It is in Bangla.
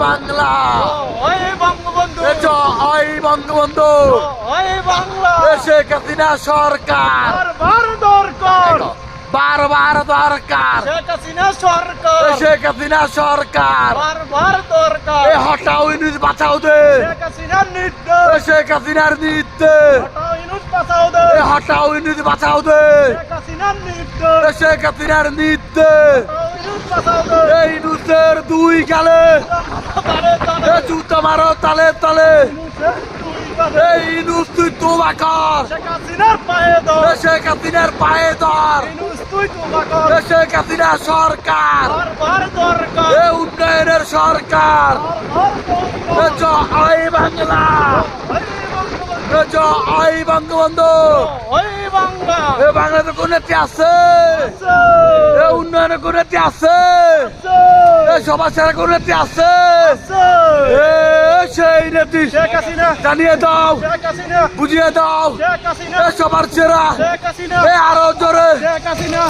বাংলা, ওই বঙ্গবন্ধু, জয় বঙ্গবন্ধু, ওই বাংলা, শেখ হাসিনা সরকার বারবার দরকার, বারবার দরকার, শেখ হাসিনা সরকার, শেখ হাসিনা সরকার, বারবার দরকার, হটাও ইউনুস বাঁচাও দে, শেখ হাসিনার নির্দেশ, শেখ হাসিনার নির্দেশ, হটাও ইউনুস বাঁচাও দে, হটাও ইউনুস বাঁচাও দে, শেখ হাসিনার নির্দেশ, শেখ হাসিনার নির্দেশ, হটাও ইউনুস বাঁচাও দে, এই ইউনুসের দুই গালে তালে তালে, জুতা মারো তালে তালে, ইউনুসের দুই গালে, এই ইউনুস তুই তোবা কর, শেখ হাসিনার পায়ে ধর, শেখ হাসিনার পায়ে ধর, ইউনুস তুই তোবা কর, শেখ হাসিনা সরকার, বারবার দরকার, উন্নয়নের সরকার, বারবার দরকার, জয় বাংলা, ওই বঙ্গবন্ধু, জয় বঙ্গবন্ধু। ওই বাংলা, বাংলাদেশে কোন নেত্রী আছে? উন্নয়নের কোন নেত্রী আছে? সবার সেরা কোন নেত্রী আছে? সেই নেত্রী শেখ হাসিনা, জানিয়ে দাও, শেখ হাসিনা, বুঝিয়ে দাও, শেখ হাসিনা, সবার সেরা, শেখ হাসিনা, আরো জোরে। শেখ হাসিনা।